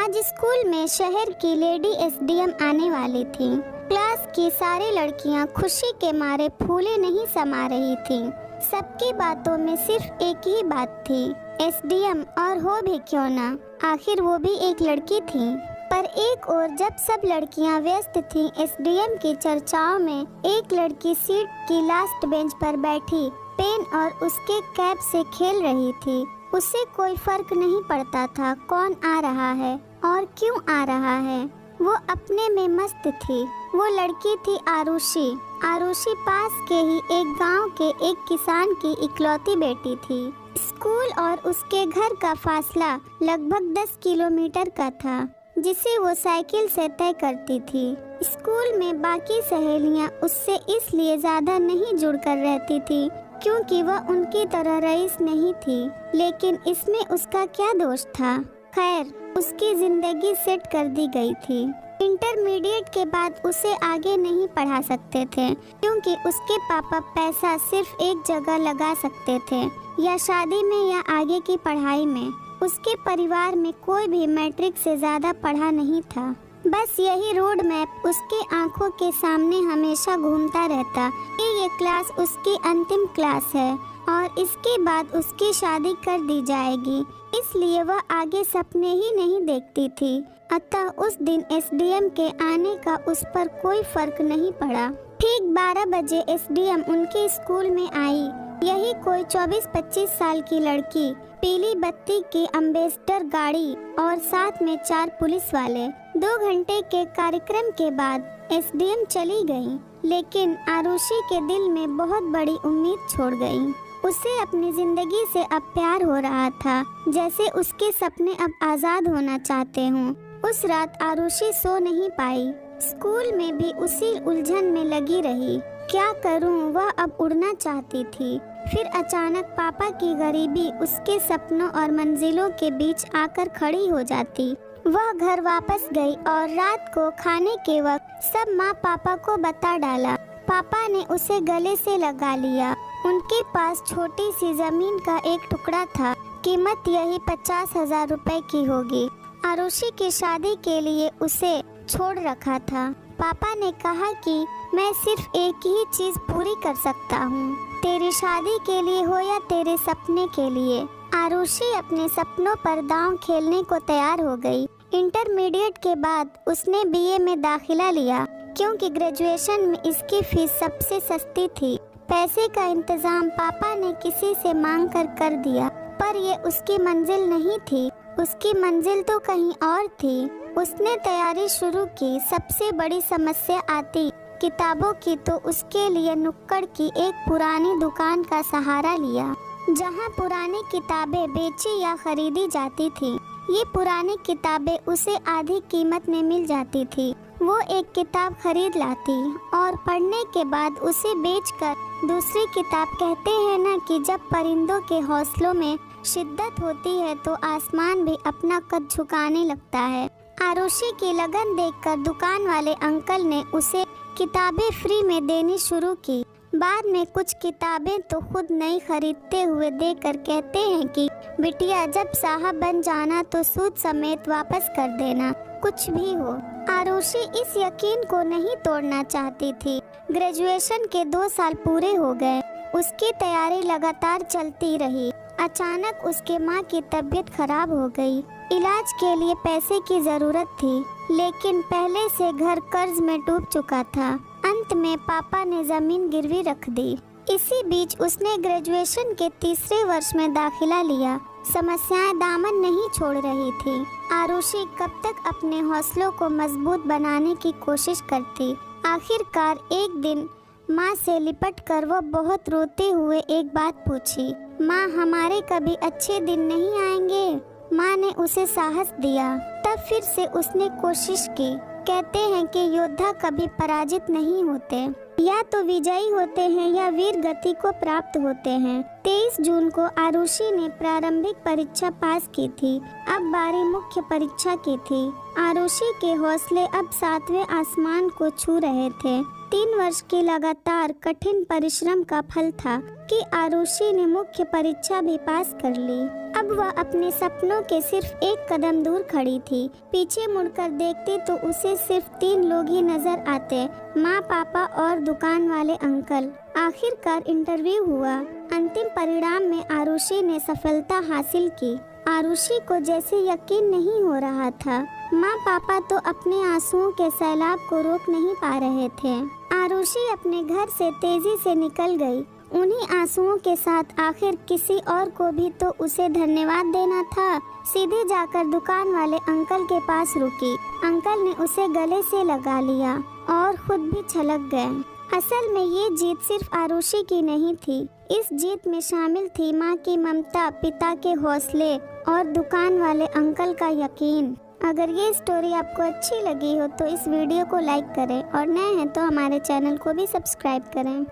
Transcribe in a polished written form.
आज स्कूल में शहर की लेडी एसडीएम आने वाली थी। क्लास की सारी लड़कियां खुशी के मारे फूले नहीं समा रही थीं। सबकी बातों में सिर्फ एक ही बात थी, एसडीएम और हो भी क्यों ना, आखिर वो भी एक लड़की थी। पर एक और जब सब लड़कियां व्यस्त थीं एसडीएम की चर्चाओं में, एक लड़की सीट की लास्ट बेंच पर बैठी पेन और उसके कैप से खेल रही थी। उसे कोई फर्क नहीं पड़ता था कौन आ रहा है और क्यों आ रहा है, वो अपने में मस्त थी। वो लड़की थी आरुषि। आरुषि पास के ही एक गांव के एक किसान की इकलौती बेटी थी। स्कूल और उसके घर का फासला लगभग 10 किलोमीटर का था, जिसे वो साइकिल से तय करती थी। स्कूल में बाकी सहेलियां उससे इसलिए ज्यादा नहीं जुड़कर रहती थी क्योंकि वह उनकी तरह रईस नहीं थी, लेकिन इसमें उसका क्या दोष था। खैर, उसकी जिंदगी सेट कर दी गई थी। इंटरमीडिएट के बाद उसे आगे नहीं पढ़ा सकते थे क्योंकि उसके पापा पैसा सिर्फ एक जगह लगा सकते थे, या शादी में या आगे की पढ़ाई में। उसके परिवार में कोई भी मैट्रिक से ज्यादा पढ़ा नहीं था। बस यही रोड मैप उसके आंखों के सामने हमेशा घूमता रहता कि ये क्लास उसकी अंतिम क्लास है और इसके बाद उसकी शादी कर दी जाएगी, इसलिए वह आगे सपने ही नहीं देखती थी। अतः उस दिन एसडीएम के आने का उस पर कोई फर्क नहीं पड़ा। ठीक 12 बजे एसडीएम उनके स्कूल में आई। यही कोई 24-25 साल की लड़की, पीली बत्ती की एम्बेसडर गाड़ी और साथ में 4 पुलिस वाले। 2 घंटे के कार्यक्रम के बाद एसडीएम चली गई, लेकिन आरुषि के दिल में बहुत बड़ी उम्मीद छोड़ गई। उसे अपनी जिंदगी से अब प्यार हो रहा था, जैसे उसके सपने अब आजाद होना चाहते हों। उस रात आरुषि सो नहीं पाई। स्कूल में भी उसी उलझन में लगी रही। क्या करूं, वह अब उड़ना चाहती थी। फिर अचानक पापा की गरीबी उसके सपनों और मंजिलों के बीच आकर खड़ी हो जाती। वह घर वापस गई और रात को खाने के वक्त सब माँ पापा को बता डाला। पापा ने उसे गले से लगा लिया। उनके पास छोटी सी जमीन का एक टुकड़ा था, कीमत यही 50,000 रुपए की होगी। आरुषि की शादी के लिए उसे छोड़ रखा था। पापा ने कहा कि मैं सिर्फ एक ही चीज पूरी कर सकता हूँ, तेरी शादी के लिए हो या तेरे सपने के लिए। आरुषि अपने सपनों पर दांव खेलने को तैयार हो गई। इंटरमीडिएट के बाद उसने बीए में दाखिला लिया क्योंकि ग्रेजुएशन में इसकी फीस सबसे सस्ती थी। पैसे का इंतजाम पापा ने किसी से मांग कर दिया, पर ये उसकी मंजिल नहीं थी। उसकी मंजिल तो कहीं और थी। उसने तैयारी शुरू की। सबसे बड़ी समस्या आती किताबों की तो उसके लिए नुक्कड़ की एक पुरानी दुकान का सहारा लिया, जहां पुरानी किताबें बेची या खरीदी जाती थी। ये पुरानी किताबें उसे आधी कीमत में मिल जाती थी। वो एक किताब खरीद लाती और पढ़ने के बाद उसे बेचकर दूसरी किताब, कहते हैं ना कि जब परिंदों के हौसलों में शिद्दत होती है तो आसमान भी अपना कद झुकाने लगता है। आरुषि की लगन देखकर दुकान वाले अंकल ने उसे किताबें फ्री में देनी शुरू की। बाद में कुछ किताबें तो खुद नहीं खरीदते हुए देकर कहते हैं कि बिटिया जब साहब बन जाना तो सूद समेत वापस कर देना, कुछ भी हो। आरुषि इस यकीन को नहीं तोड़ना चाहती थी। ग्रेजुएशन के 2 साल पूरे हो गए। उसकी तैयारी लगातार चलती रही। अचानक उसके माँ की तबीयत खराब हो गई। इलाज के लिए पैसे की जरूरत थी, लेकिन पहले से घर कर्ज में डूब चुका था। अंत में पापा ने जमीन गिरवी रख दी। इसी बीच उसने ग्रेजुएशन के 3रे वर्ष में दाखिला लिया। समस्याएं दामन नहीं छोड़ रही थी। आरुषि कब तक अपने हौसलों को मजबूत बनाने की कोशिश करती। आखिरकार एक दिन माँ से लिपट कर वो बहुत रोते हुए एक बात पूछी, माँ हमारे कभी अच्छे दिन नहीं आएंगे? माँ ने उसे साहस दिया। तब फिर से उसने कोशिश की। कहते हैं कि योद्धा कभी पराजित नहीं होते, या तो विजयी होते हैं या वीर गति को प्राप्त होते हैं। 23 जून को आरुषि ने प्रारंभिक परीक्षा पास की थी। अब बारी मुख्य परीक्षा की थी। आरुषि के हौसले अब 7वें आसमान को छू रहे थे। 3 वर्ष की लगातार कठिन परिश्रम का फल था कि आरुषि ने मुख्य परीक्षा भी पास कर ली। अब वह अपने सपनों के सिर्फ एक कदम दूर खड़ी थी। पीछे मुड़कर देखती तो उसे सिर्फ 3 लोग ही नजर आते, माँ, पापा और दुकान वाले अंकल। आखिरकार इंटरव्यू हुआ। अंतिम परिणाम में आरुषि ने सफलता हासिल की। आरुषि को जैसे यकीन नहीं हो रहा था। माँ पापा तो अपने आंसुओं के सैलाब को रोक नहीं पा रहे थे। आरुषि अपने घर से तेजी से निकल गई। उन्हीं आंसुओं के साथ आखिर किसी और को भी तो उसे धन्यवाद देना था। सीधे जाकर दुकान वाले अंकल के पास रुकी। अंकल ने उसे गले से लगा लिया और खुद भी छलक गए। असल में ये जीत सिर्फ आरुषि की नहीं थी। इस जीत में शामिल थी माँ की ममता, पिता के हौसले और दुकान वाले अंकल का यकीन। अगर ये स्टोरी आपको अच्छी लगी हो तो इस वीडियो को लाइक करें और नए हैं तो हमारे चैनल को भी सब्सक्राइब करें।